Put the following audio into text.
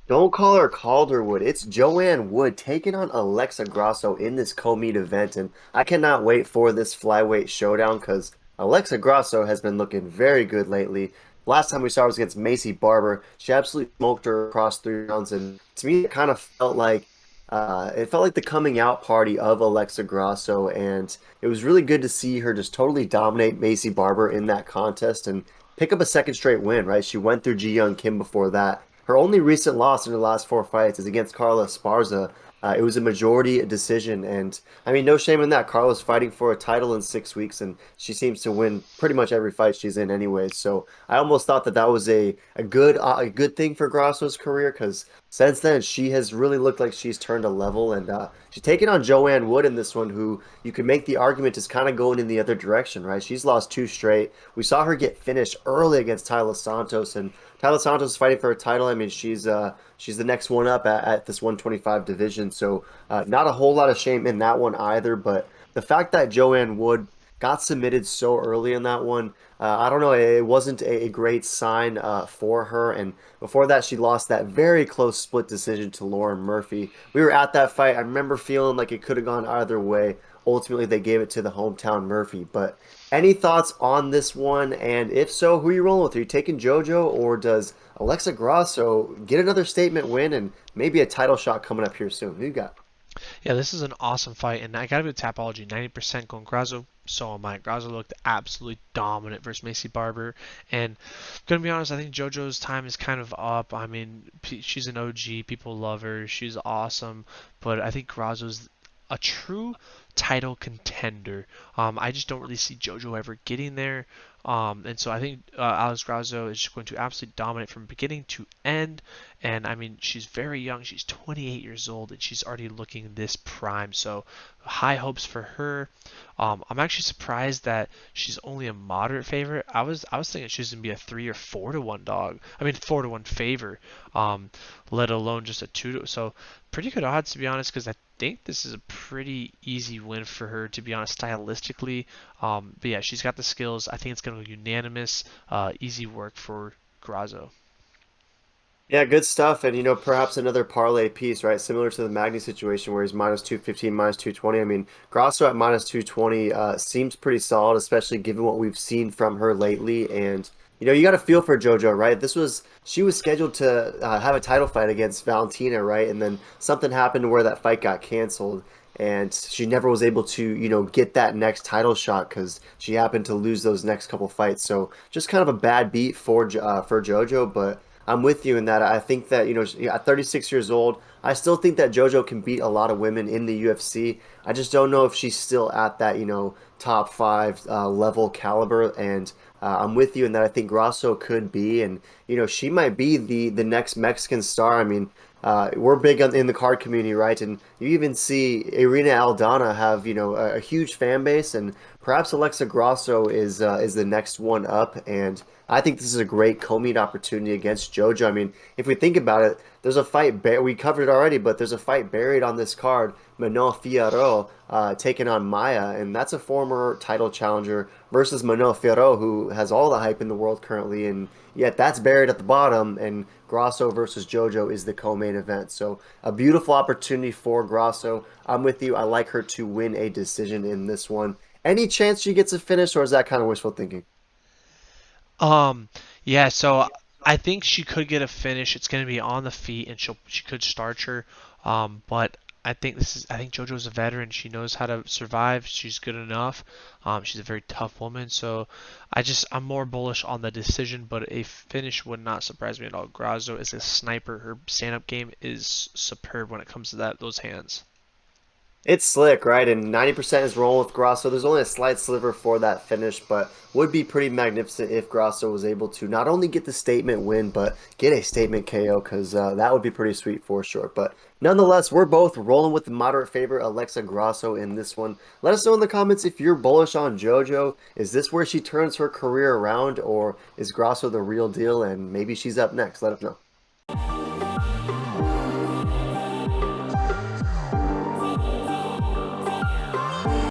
Don't call her Calderwood. It's Joanne Wood taking on Alexa Grasso in this co-meet event, and I cannot wait for this flyweight showdown because Alexa Grasso has been looking very good lately. Last time we saw her was against Macy Barber. She absolutely smoked her across 3 rounds, and to me, it kind of felt like the coming out party of Alexa Grasso, and it was really good to see her just totally dominate Macy Barber in that contest and pick up a second straight win, right? She went through Ji Young Kim before that. Her only recent loss in her last 4 fights is against Carla Esparza. It was a majority decision, and I mean, no shame in that. Carla's fighting for a title in 6 weeks, and she seems to win pretty much every fight she's in, anyways. So I almost thought that that was a good thing for Grasso's career because since then she has really looked like she's turned a level, and she's taking on Joanne Wood in this one, who you could make the argument is kind of going in the other direction, right? She's lost two straight. We saw her get finished early against Tyler Santos, and Tyler Santos is fighting for a title. I mean, she's the next one up at this 125 division. So not a whole lot of shame in that one either. But the fact that Joanne Wood got submitted so early in that one, I don't know. It wasn't a great sign for her. And before that, she lost that very close split decision to Lauren Murphy. We were at that fight. I remember feeling like it could have gone either way. Ultimately, they gave it to the hometown Murphy. But any thoughts on this one? And if so, who are you rolling with? Are you taking JoJo, or does Alexa Grasso get another statement win and maybe a title shot coming up here soon? Who you got? Yeah, this is an awesome fight, and I gotta be with Tapology. 90% going Grasso. So am I. Grasso looked absolutely dominant versus Macy Barber, and gonna be honest, I think JoJo's time is kind of up. I mean, she's an OG. People love her. She's awesome, but I think Grasso's a true title contender. I just don't really see JoJo ever getting there. And so I think Alex Grasso is just going to absolutely dominate from beginning to end. And I mean, she's very young. She's 28 years old, and she's already looking this prime. So high hopes for her. I'm actually surprised that she's only a moderate favorite. I was thinking she's gonna be a 3 or 4 to 1 dog. I mean 4 to 1 favor. Let alone just a 2 to. So pretty good odds to be honest, because I think this is a pretty easy win for her to be honest stylistically. But yeah, she's got the skills. I think it's gonna be unanimous. Easy work for Grasso. Yeah, good stuff. And perhaps another parlay piece, right? Similar to the Magny situation where he's minus 215, minus 220. I mean, Grasso at minus 220 seems pretty solid, especially given what we've seen from her lately. And you got to feel for JoJo, right? She was scheduled to have a title fight against Valentina, right? And then something happened where that fight got canceled. And she never was able to, get that next title shot because she happened to lose those next couple fights. So just kind of a bad beat for JoJo, but I'm with you in that. I think that, at 36 years old, I still think that JoJo can beat a lot of women in the UFC. I just don't know if she's still at that, top five level caliber. And I'm with you in that I think Grasso could be, and she might be the next Mexican star. I mean, we're big in the card community, right? And you even see Irina Aldana have a huge fan base, and perhaps Alexa Grasso is the next one up. And I think this is a great co-meet opportunity against JoJo. I mean, if we think about it, there's a fight we covered it already, but there's a fight buried on this card. Manon Fiorot taking on Maya, and that's a former title challenger versus Manon Fiorot, who has all the hype in the world currently, and yet that's buried at the bottom. And Grasso versus JoJo is the co-main event, so a beautiful opportunity for Grasso. I'm with you. I like her to win a decision in this one. Any chance she gets a finish, or is that kind of wishful thinking? Um, yeah, so I think she could get a finish. It's going to be on the feet, and she could starch her. But I think JoJo's a veteran. She knows how to survive. She's good enough. She's a very tough woman. So I'm more bullish on the decision, but a finish would not surprise me at all. Grasso is a sniper. Her stand-up game is superb when it comes to those hands. It's slick, right? And 90% is rolling with Grasso. There's only a slight sliver for that finish, but would be pretty magnificent if Grasso was able to not only get the statement win, but get a statement KO, because that would be pretty sweet for sure. But nonetheless, we're both rolling with the moderate favorite, Alexa Grasso, in this one. Let us know in the comments if you're bullish on JoJo. Is this where she turns her career around, or is Grasso the real deal and maybe she's up next? Let us know.